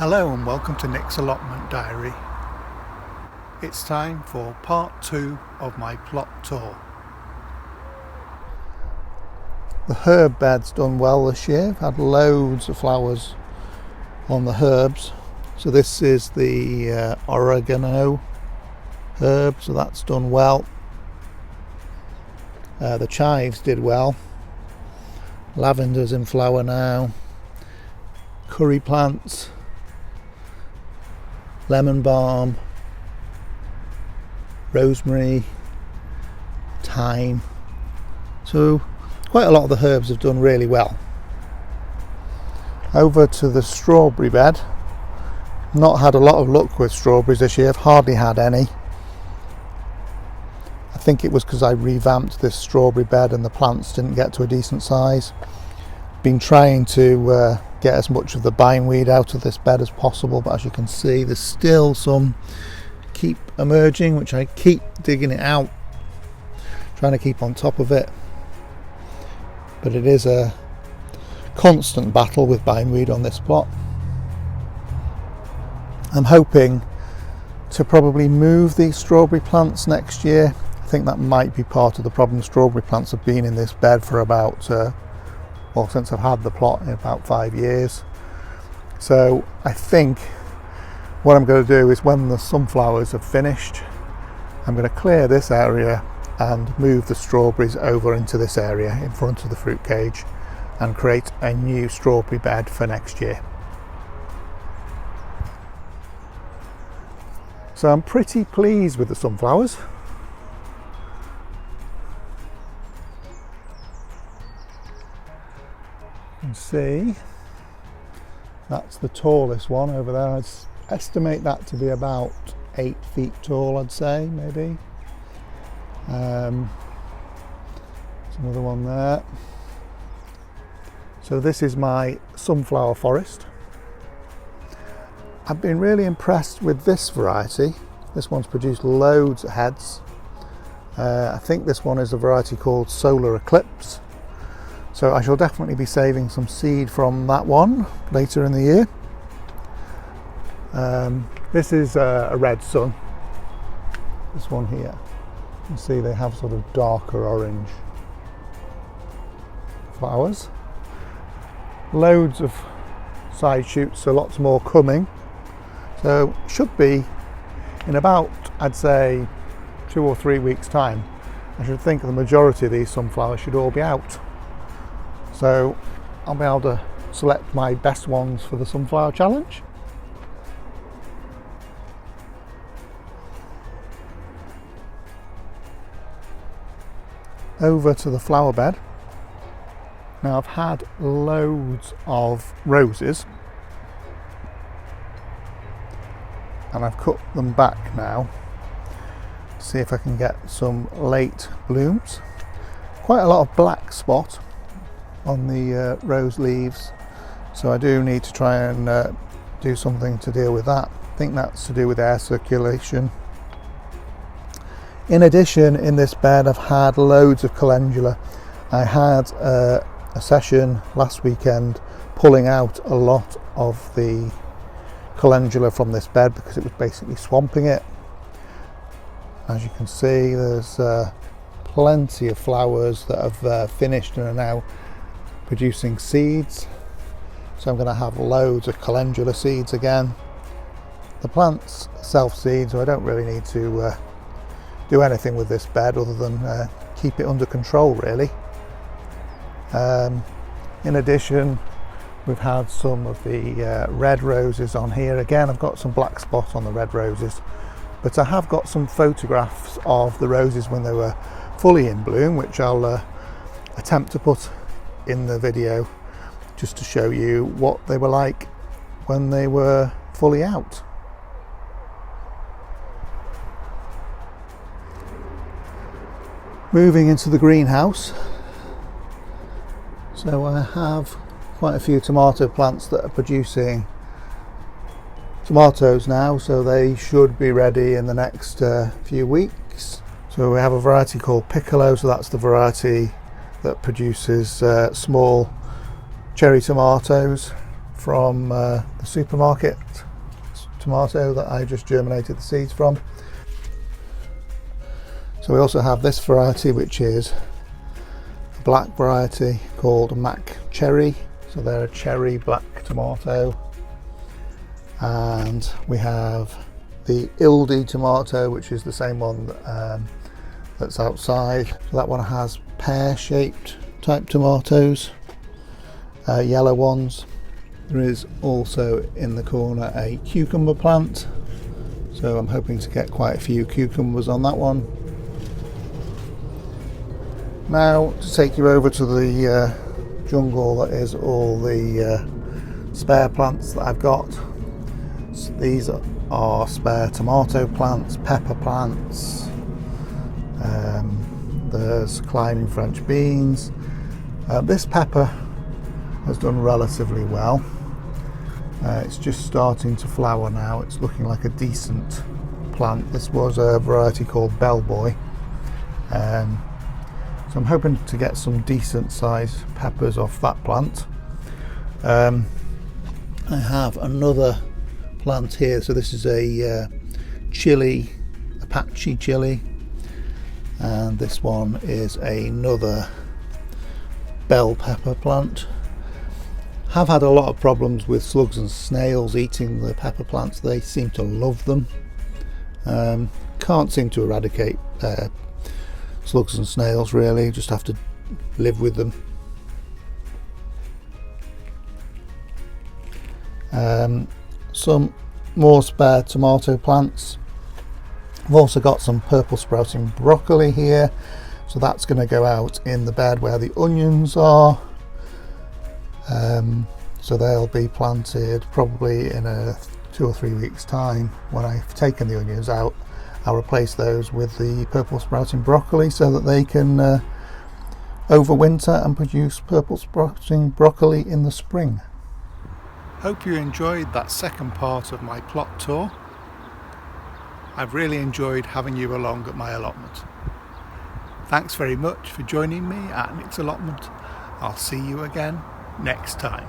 Hello and welcome to Nick's Allotment Diary. It's time for part 2 of my plot tour. The herb bed's done well this year. I've had loads of flowers on the herbs. So this is the oregano herb, so that's done well. The chives did well. Lavender's in flower now. Curry plants, lemon balm, rosemary, thyme. So quite a lot of the herbs have done really well. Over to the strawberry bed. Not had a lot of luck with strawberries this year. I've hardly had any. I think it was because I revamped this strawberry bed and the plants didn't get to a decent size. Been trying to get as much of the bindweed out of this bed as possible, but as you can see there's still some keep emerging, which I keep digging it out, trying to keep on top of it, but it is a constant battle with bindweed on this plot. I'm hoping to probably move these strawberry plants next year. I think that might be part of the problem. Strawberry plants have been in this bed for about since I've had the plot, in about 5 years. So I think what I'm going to do is, when the sunflowers have finished, I'm going to clear this area and move the strawberries over into this area in front of the fruit cage and create a new strawberry bed for next year. So I'm pretty pleased with the sunflowers. You can see that's the tallest one over there. I'd estimate that to be about 8 feet tall, I'd say, maybe. There's another one there. So this is my sunflower forest. I've been really impressed with this variety. This one's produced loads of heads. I think this one is a variety called Solar Eclipse. So I shall definitely be saving some seed from that one later in the year. This is a red sun. This one here. You can see they have sort of darker orange flowers. Loads of side shoots, so lots more coming. So should be in about, I'd say, 2 or 3 weeks time. I should think the majority of these sunflowers should all be out. So I'll be able to select my best ones for the sunflower challenge. Over to the flower bed. Now I've had loads of roses and I've cut them back now to see if I can get some late blooms. Quite a lot of black spot on the rose leaves, so I do need to try and do something to deal with that. I think that's to do with air circulation. In addition, in this bed I've had loads of calendula. I had a session last weekend pulling out a lot of the calendula from this bed because it was basically swamping it. As you can see, there's plenty of flowers that have finished and are now producing seeds. So I'm going to have loads of calendula seeds again. The plants self-seed, so I don't really need to do anything with this bed other than keep it under control, really. In addition, we've had some of the red roses on here. Again, I've got some black spot on the red roses, but I have got some photographs of the roses when they were fully in bloom, which I'll attempt to put in the video just to show you what they were like when they were fully out. Moving into the greenhouse. So I have quite a few tomato plants that are producing tomatoes now, so they should be ready in the next few weeks. So we have a variety called Piccolo, so that's the variety that produces small cherry tomatoes from the supermarket tomato that I just germinated the seeds from. So we also have this variety, which is a black variety called Mac Cherry. So they're a cherry black tomato. And we have the Ildi tomato, which is the same one that's outside. So that one has pear-shaped type tomatoes, yellow ones. There is also in the corner a cucumber plant, so I'm hoping to get quite a few cucumbers on that one. Now to take you over to the jungle that is all the spare plants that I've got. So these are spare tomato plants, pepper plants, there's climbing French beans. This pepper has done relatively well. It's just starting to flower now. It's looking like a decent plant. This was a variety called Bellboy. So I'm hoping to get some decent sized peppers off that plant. I have another plant here. So this is a chili, Apache chili, and this one is another bell pepper plant. Have had a lot of problems with slugs and snails eating the pepper plants. They seem to love them. Can't seem to eradicate slugs and snails really, just have to live with them. Some more spare tomato plants. I've also got some purple sprouting broccoli here, so that's going to go out in the bed where the onions are. So they'll be planted probably in 2 or 3 weeks time. When I've taken the onions out, I'll replace those with the purple sprouting broccoli so that they can overwinter and produce purple sprouting broccoli in the spring. Hope you enjoyed that second part of my plot tour. I've really enjoyed having you along at my allotment. Thanks very much for joining me at Nick's allotment. I'll see you again next time.